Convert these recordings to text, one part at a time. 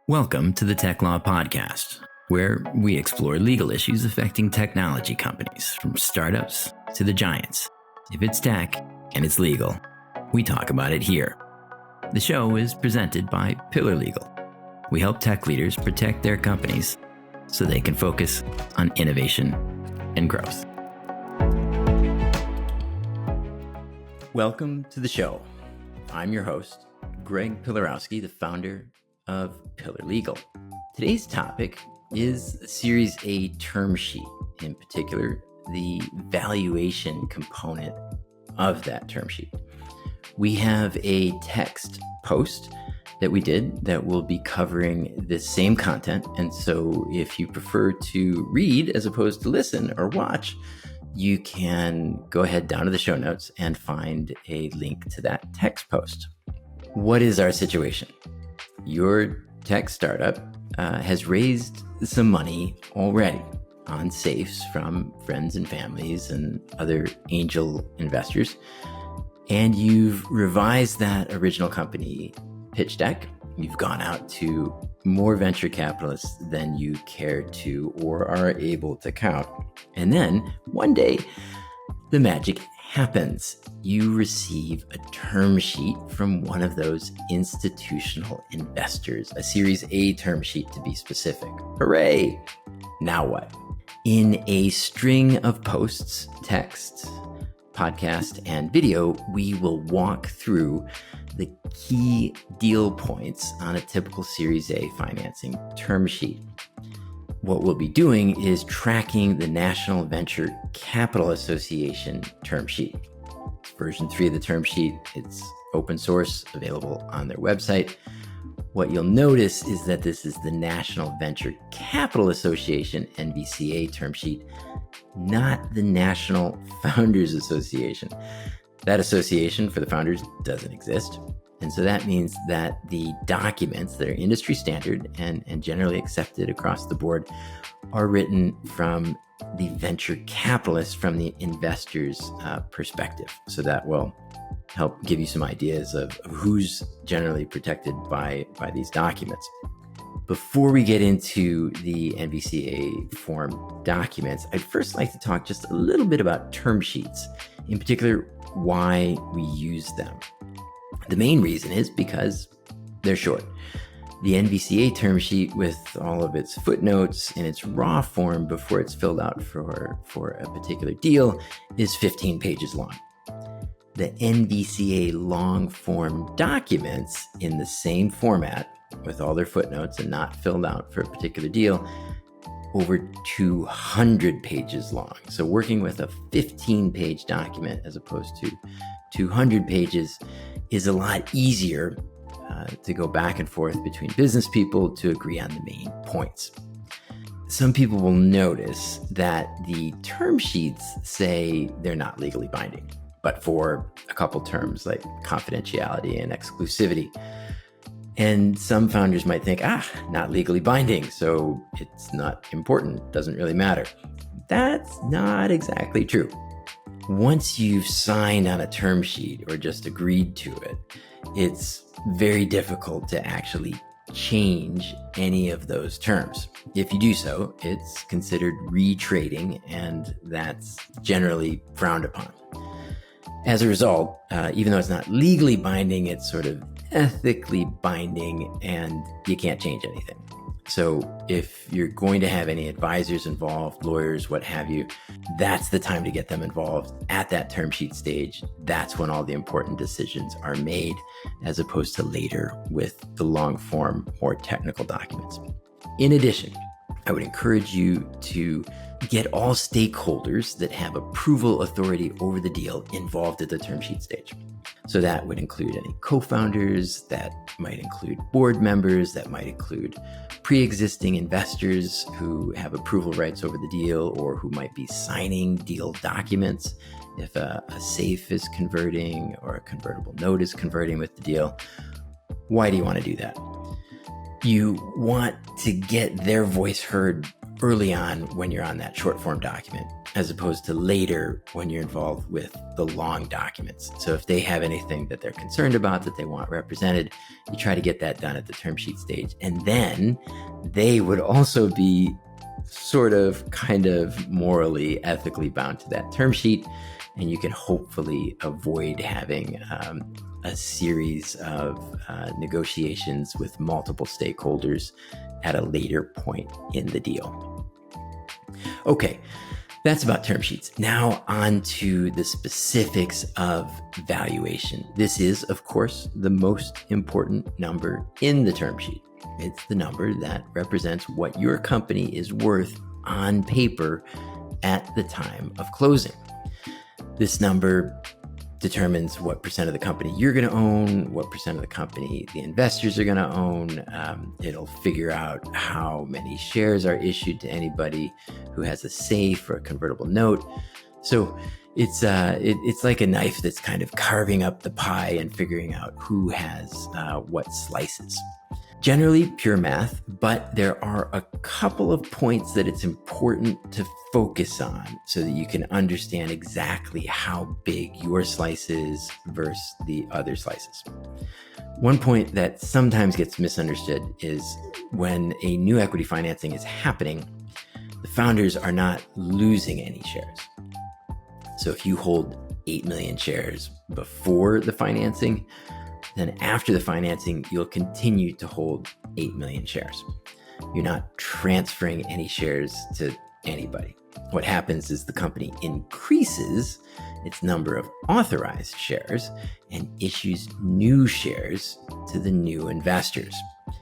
Welcome to the Tech Law Podcast, where we explore legal issues affecting technology companies, from startups to the giants. If it's tech and it's legal, we talk about it here. The show is presented by Pillar Legal. We help tech leaders protect their companies so they can focus on innovation and growth. Welcome to the show. I'm your host, Greg Pilarowski, the founder of Pillar Legal. Today's topic is the Series A term sheet, in particular, the valuation component of that term sheet. We have a text post that we did that will be covering the same content. And so if you prefer to read as opposed to listen or watch, you can go ahead down to the show notes and find a link to that text post. What is our situation? Your tech startup has raised some money already on safes from friends and families and other angel investors, and you've revised that original company pitch deck. You've gone out to more venture capitalists than you care to or are able to count. And then one day, the magic happens. You receive a term sheet from one of those institutional investors, a Series A term sheet to be specific. Hooray! Now what? In a string of posts, text, podcast, and video, we will walk through the key deal points on a typical Series A financing term sheet. What we'll be doing is tracking the National Venture Capital Association term sheet. It's version 3 of the term sheet. It's open source, available on their website. What you'll notice is that this is the National Venture Capital Association, NVCA term sheet, not the National Founders Association. That association for the founders doesn't exist. And so that means that the documents that are industry standard and generally accepted across the board are written from the venture capitalists, from the investor's perspective. So that will help give you some ideas of who's generally protected by these documents. Before we get into the NVCA form documents, I'd first like to talk just a little bit about term sheets, in particular, why we use them. The main reason is because they're short. The NVCA term sheet, with all of its footnotes in its raw form before it's filled out for a particular deal, is 15 pages long. The NVCA long form documents in the same format, with all their footnotes and not filled out for a particular deal, over 200 pages long. So working with a 15-page document as opposed to 200 pages is a lot easier to go back and forth between business people to agree on the main points. Some people will notice that the term sheets say they're not legally binding, but for a couple terms like confidentiality and exclusivity. And some founders might think, not legally binding, so it's not important, doesn't really matter. That's not exactly true. Once you've signed on a term sheet or just agreed to it, it's very difficult to actually change any of those terms. If you do so, it's considered retrading, and that's generally frowned upon. As a result, even though it's not legally binding, it's sort of ethically binding, and you can't change anything. So if you're going to have any advisors involved, lawyers, what have you, that's the time to get them involved at that term sheet stage. That's when all the important decisions are made, as opposed to later with the long form, more technical documents. In addition, I would encourage you to get all stakeholders that have approval authority over the deal involved at the term sheet stage. So that would include any co-founders, that might include board members, that might include pre-existing investors who have approval rights over the deal or who might be signing deal documents if a safe is converting or a convertible note is converting with the deal. Why do you want to do that? You want to get their voice heard early on when you're on that short form document. as opposed to later when you're involved with the long documents. So if they have anything that they're concerned about that they want represented, you try to get that done at the term sheet stage. And then they would also be sort of kind of morally, ethically bound to that term sheet. And you can hopefully avoid having a series of negotiations with multiple stakeholders at a later point in the deal. Okay, that's about term sheets. Now on to the specifics of valuation. This is, of course, the most important number in the term sheet. It's the number that represents what your company is worth on paper at the time of closing. This number determines what percent of the company you're going to own, what percent of the company the investors are going to own. It'll figure out how many shares are issued to anybody who has a safe or a convertible note. So it's like a knife that's kind of carving up the pie and figuring out who has what slices. Generally pure math, but there are a couple of points that it's important to focus on so that you can understand exactly how big your slice is versus the other slices. One point that sometimes gets misunderstood is when a new equity financing is happening, the founders are not losing any shares. So if you hold 8 million shares before the financing, then after the financing, you'll continue to hold 8 million shares. You're not transferring any shares to anybody. What happens is the company increases its number of authorized shares and issues new shares to the new investors.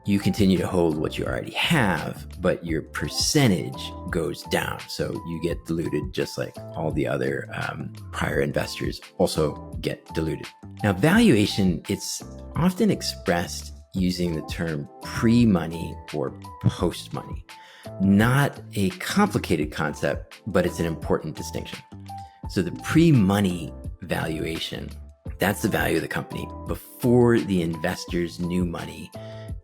You continue to hold what you already have, but your percentage goes down. So you get diluted just like all the other prior investors also get diluted. Now, valuation, it's often expressed using the term pre-money or post-money. Not a complicated concept, but it's an important distinction. So the pre-money valuation, that's the value of the company before the investor's new money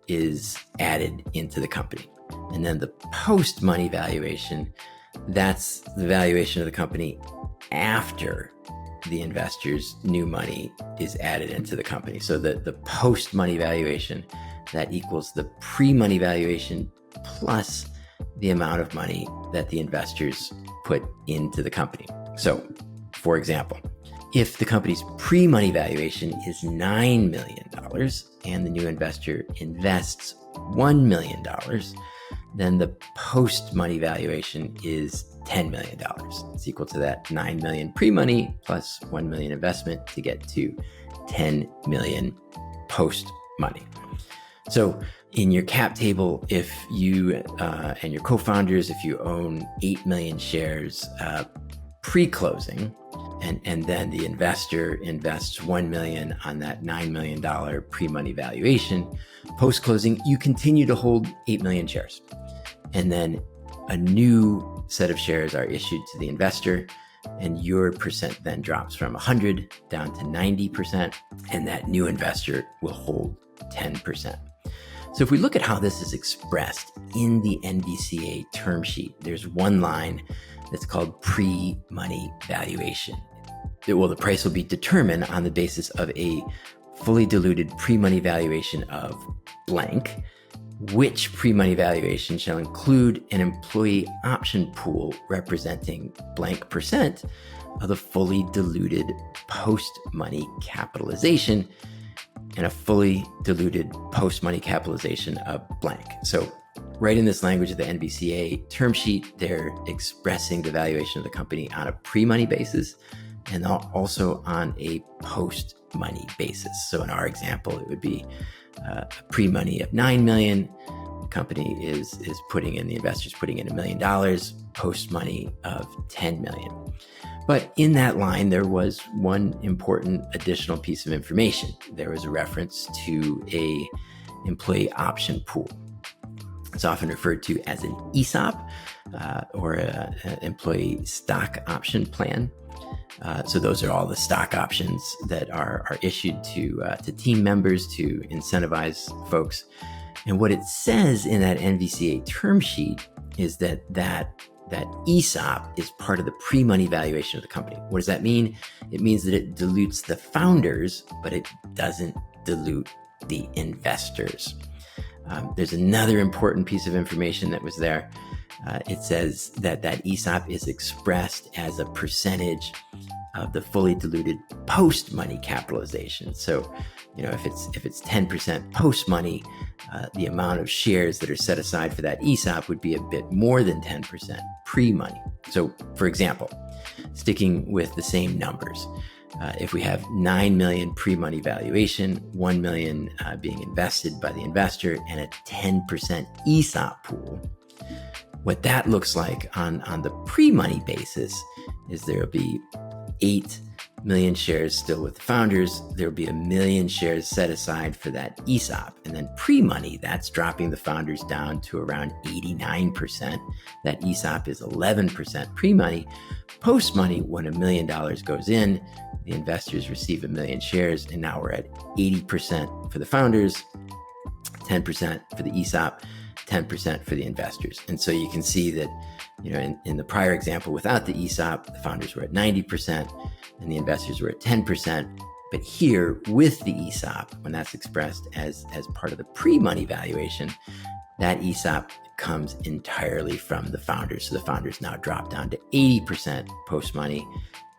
is added into the company. And then the post-money valuation, that's the valuation of the company after the investor's new money is added into the company. So the post-money valuation, that equals the pre-money valuation plus the amount of money that the investors put into the company. So, for example, if the company's pre-money valuation is $9 million and the new investor invests $1 million, then the post-money valuation is $10 million. It's equal to that 9 million pre-money plus 1 million investment to get to 10 million post-money. So in your cap table, if you and your co-founders, if you own 8 million shares pre-closing, and then the investor invests 1 million on that $9 million pre-money valuation, post-closing, you continue to hold 8 million shares. And then a new set of shares are issued to the investor, and your percent then drops from 100 down to 90%, and that new investor will hold 10%. So if we look at how this is expressed in the NVCA term sheet, there's one line that's called pre-money valuation. Well, the price will be determined on the basis of a fully diluted pre-money valuation of blank, which pre-money valuation shall include an employee option pool representing blank percent of the fully diluted post-money capitalization and a fully diluted post-money capitalization of blank. So right in this language of the NVCA term sheet, they're expressing the valuation of the company on a pre-money basis and also on a post-money basis. So in our example, it would be a pre-money of 9 million. The company is putting in, the investors putting in $1 million, post-money of 10 million. But in that line, there was one important additional piece of information. There was a reference to a employee option pool. It's often referred to as an ESOP or an employee stock option plan. So those are all the stock options that are issued to team members to incentivize folks. And what it says in that NVCA term sheet is that that ESOP is part of the pre-money valuation of the company. What does that mean? It means that it dilutes the founders, but it doesn't dilute the investors. There's another important piece of information that was there. It says that ESOP is expressed as a percentage of the fully diluted post-money capitalization. So, if it's 10% post-money, the amount of shares that are set aside for that ESOP would be a bit more than 10% pre-money. So, for example, sticking with the same numbers, if we have 9 million pre-money valuation, 1 million being invested by the investor, and a 10% ESOP pool, what that looks like on the pre-money basis is there will be 8 million shares still with the founders. There will be 1 million shares set aside for that ESOP. And then pre-money, that's dropping the founders down to around 89%. That ESOP is 11% pre-money. Post-money, when $1 million goes in, the investors receive 1 million shares. And now we're at 80% for the founders, 10% for the ESOP, 10% for the investors. And so you can see that, in the prior example, without the ESOP, the founders were at 90% and the investors were at 10%. But here with the ESOP, when that's expressed as part of the pre-money valuation, that ESOP comes entirely from the founders. So the founders now drop down to 80% post-money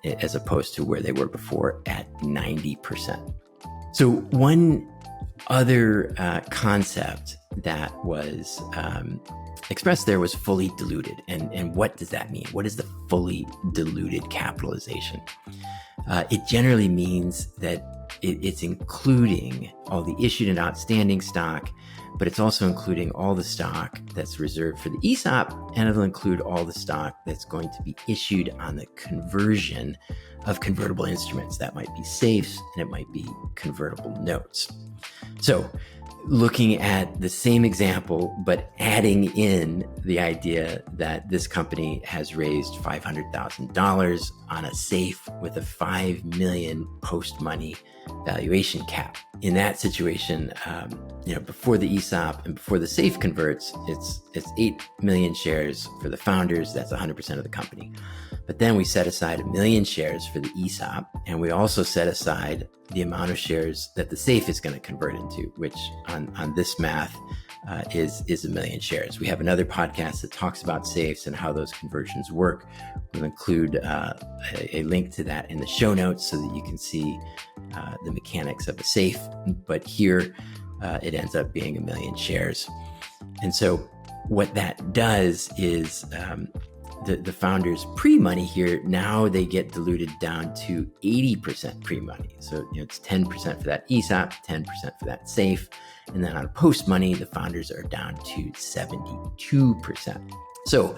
as opposed to where they were before at 90%. So one other concept that was expressed there was fully diluted. And what does that mean? What is the fully diluted capitalization? It generally means that it's including all the issued and outstanding stock, but it's also including all the stock that's reserved for the ESOP, and it'll include all the stock that's going to be issued on the conversion of convertible instruments. That might be safes and it might be convertible notes. So looking at the same example, but adding in the idea that this company has raised $500,000 on a safe with a 5 million post-money valuation cap. In that situation, before the ESOP and before the safe converts, it's 8 million shares for the founders. That's 100% of the company. But then we set aside 1 million shares for the ESOP, and we also set aside the amount of shares that the safe is going to convert into, which on this math is 1 million shares. We have another podcast that talks about safes and how those conversions work. We'll include a link to that in the show notes so that you can see the mechanics of a safe. But here it ends up being 1 million shares. And so what that does is the founders pre-money here, now they get diluted down to 80% pre-money. So it's 10% for that ESOP, 10% for that safe. And then on post-money, the founders are down to 72%. So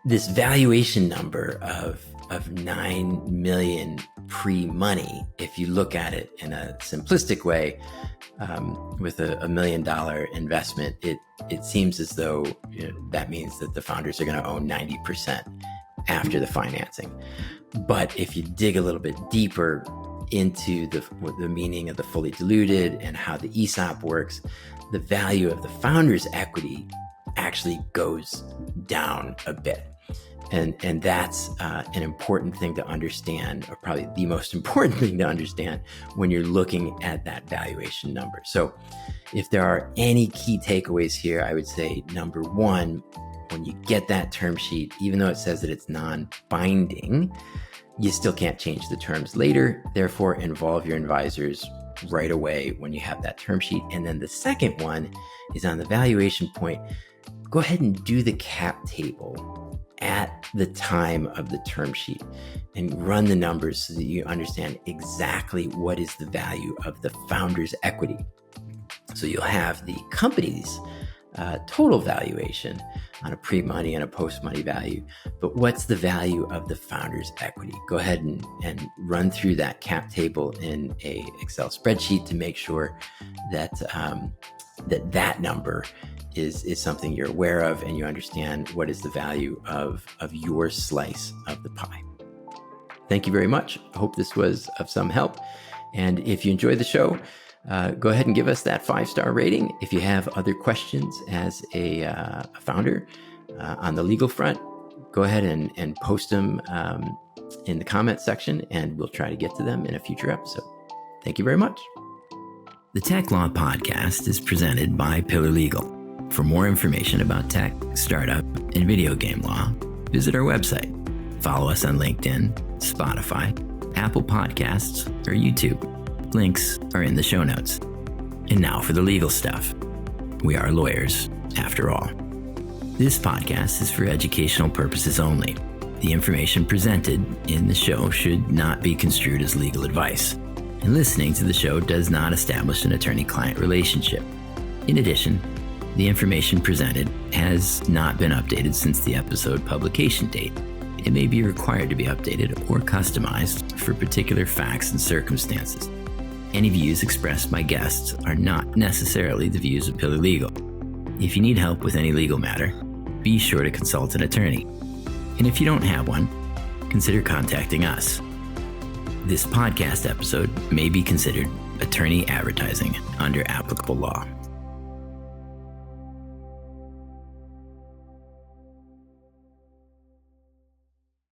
this valuation number of 9 million pre-money, if you look at it in a simplistic way, with a $1 million investment, it seems as though that means that the founders are going to own 90% after the financing. But if you dig a little bit deeper into the meaning of the fully diluted and how the ESOP works, the value of the founder's equity actually goes down a bit. And that's an important thing to understand, or probably the most important thing to understand when you're looking at that valuation number. So if there are any key takeaways here, I would say, number one, when you get that term sheet, even though it says that it's non-binding, you still can't change the terms later. Therefore, involve your advisors right away when you have that term sheet. And then the second one is on the valuation point, go ahead and do the cap table at the time of the term sheet and run the numbers so that you understand exactly what is the value of the founder's equity. So you'll have the company's total valuation on a pre-money and a post-money value, but what's the value of the founder's equity? Go ahead and run through that cap table in a Excel spreadsheet to make sure that that number is something you're aware of and you understand what is the value of your slice of the pie. Thank you very much. I hope this was of some help. And if you enjoyed the show, go ahead and give us that 5-star rating. If you have other questions as a founder on the legal front, go go ahead and post them in the comment section, and we'll try to get to them in a future episode. Thank you very much. The Tech Law Podcast is presented by Pillar Legal. For more information about tech, startup, and video game law, visit our website. Follow us on LinkedIn, Spotify, Apple Podcasts, or YouTube. Links are in the show notes. And now for the legal stuff. We are lawyers, after all. This podcast is for educational purposes only. The information presented in the show should not be construed as legal advice. And listening to the show does not establish an attorney-client relationship. In addition, the information presented has not been updated since the episode publication date. It may be required to be updated or customized for particular facts and circumstances. Any views expressed by guests are not necessarily the views of Pillar Legal. If you need help with any legal matter, be sure to consult an attorney. And if you don't have one, consider contacting us. This podcast episode may be considered attorney advertising under applicable law.